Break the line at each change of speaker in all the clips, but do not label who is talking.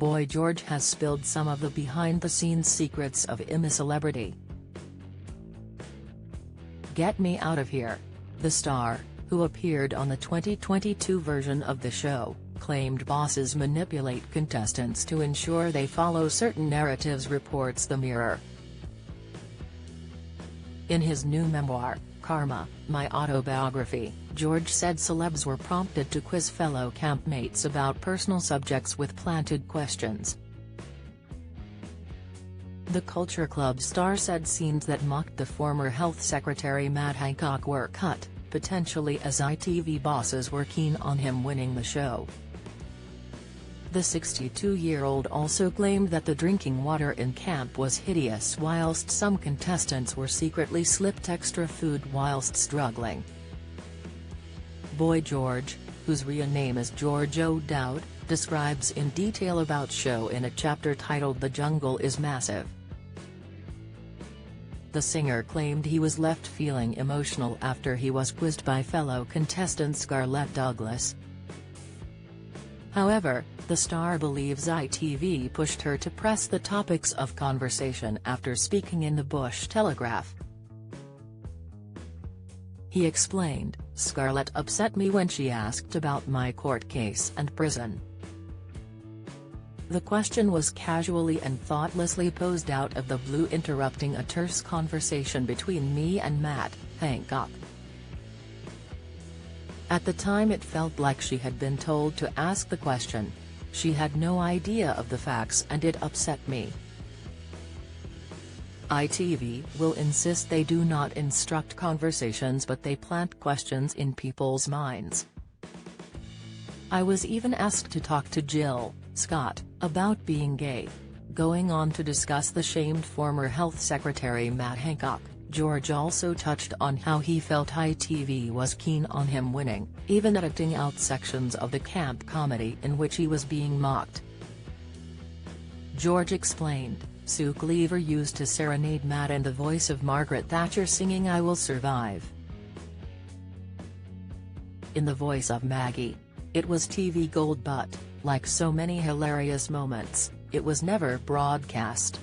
Boy George has spilled some of the behind-the-scenes secrets of I'm A Celebrity. "Get me out of here." The star, who appeared on the 2022 version of the show, claimed bosses manipulate contestants to ensure they follow certain narratives, reports The Mirror. In his new memoir, Karma, My Autobiography, George said celebs were prompted to quiz fellow campmates about personal subjects with planted questions. The Culture Club star said scenes that mocked the former Health Secretary Matt Hancock were cut, potentially as ITV bosses were keen on him winning the show. The 62-year-old also claimed that the drinking water in camp was hideous, whilst some contestants were secretly slipped extra food whilst struggling. Boy George, whose real name is George O'Dowd, describes in detail about show in a chapter titled "The Jungle is Massive." The singer claimed he was left feeling emotional after he was quizzed by fellow contestant Scarlett Douglas. However, the star believes ITV pushed her to press the topics of conversation after speaking in the Bush Telegraph. He explained, "Scarlett upset me when she asked about my court case and prison. The question was casually and thoughtlessly posed out of the blue, interrupting a terse conversation between me and Matt Hancock. At the time it felt like she had been told to ask the question. She had no idea of the facts and it upset me. ITV will insist they do not instruct conversations but they plant questions in people's minds. I was even asked to talk to Jill Scott about being gay." Going on to discuss the shamed former Health Secretary Matt Hancock, George also touched on how he felt ITV was keen on him winning, even editing out sections of the camp comedy in which he was being mocked. George explained, "Sue Cleaver used to serenade Matt in the voice of Margaret Thatcher singing 'I Will Survive' in the voice of Maggie. It was TV gold, but, like so many hilarious moments, it was never broadcast.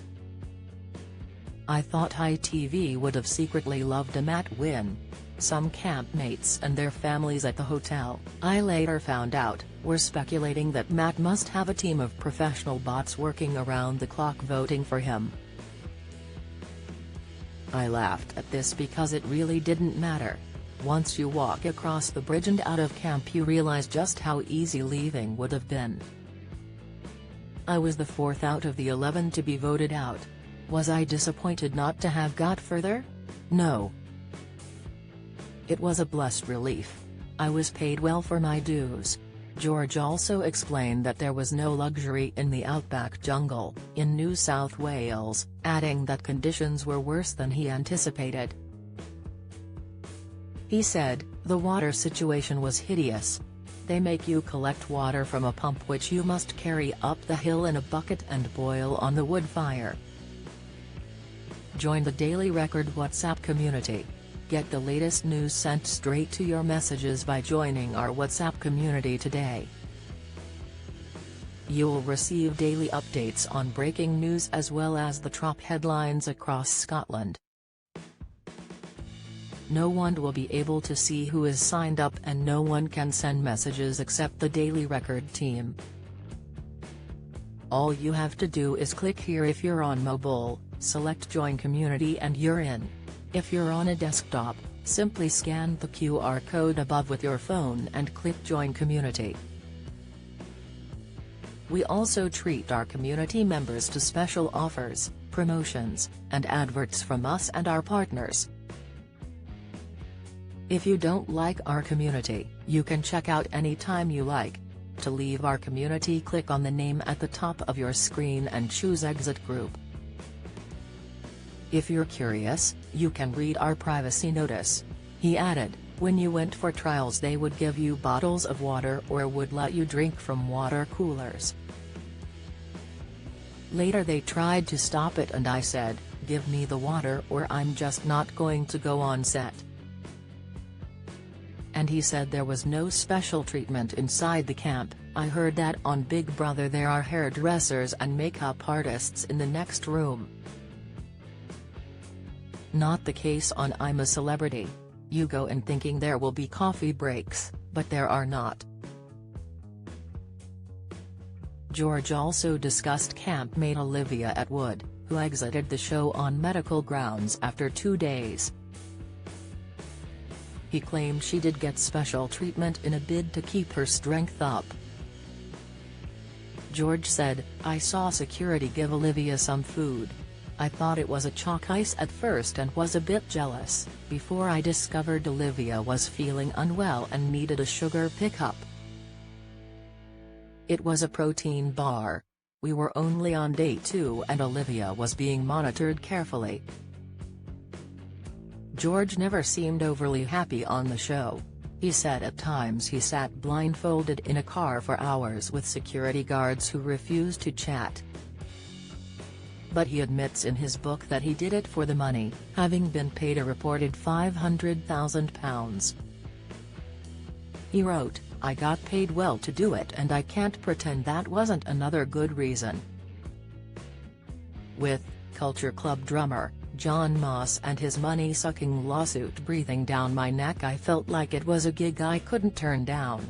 I thought ITV would have secretly loved a Matt win. Some campmates and their families at the hotel, I later found out, were speculating that Matt must have a team of professional bots working around the clock voting for him. I laughed at this because it really didn't matter. Once you walk across the bridge and out of camp you realize just how easy leaving would have been. I was the fourth out of the 11 to be voted out. Was I disappointed not to have got further? No. It was a blessed relief. I was paid well for my dues." George also explained that there was no luxury in the outback jungle, in New South Wales, adding that conditions were worse than he anticipated. He said, "The water situation was hideous. They make you collect water from a pump which you must carry up the hill in a bucket and boil on the wood fire." Join the Daily Record WhatsApp community. Get the latest news sent straight to your messages by joining our WhatsApp community today. You'll receive daily updates on breaking news as well as the top headlines across Scotland. No one will be able to see who is signed up and no one can send messages except the Daily Record team. All you have to do is click here if you're on mobile, select Join Community and you're in. If you're on a desktop, simply scan the QR code above with your phone and click Join Community. We also treat our community members to special offers, promotions, and adverts from us and our partners. If you don't like our community, you can check out anytime you like. To leave our community, click on the name at the top of your screen and choose Exit Group. If you're curious, you can read our privacy notice. He added, when you went for trials they would give you bottles of water or would let you drink from water coolers. Later they tried to stop it and I said, give me the water or I'm just not going to go on set. And he said there was no special treatment inside the camp, I heard that on Big Brother there are hairdressers and makeup artists in the next room. Not the case on I'm a Celebrity. You go in thinking there will be coffee breaks, but there are not. George also discussed campmate Olivia Atwood, who exited the show on medical grounds after 2 days. He claimed she did get special treatment in a bid to keep her strength up. George said, "I saw security give Olivia some food. I thought it was a chalk ice at first and was a bit jealous, before I discovered Olivia was feeling unwell and needed a sugar pickup. It was a protein bar. We were only on day 2 and Olivia was being monitored carefully." George never seemed overly happy on the show. He said at times he sat blindfolded in a car for hours with security guards who refused to chat. But he admits in his book that he did it for the money, having been paid a reported £500,000. He wrote, "I got paid well to do it and I can't pretend that wasn't another good reason." With Culture Club drummer John Moss and his money-sucking lawsuit breathing down my neck, I felt like it was a gig I couldn't turn down.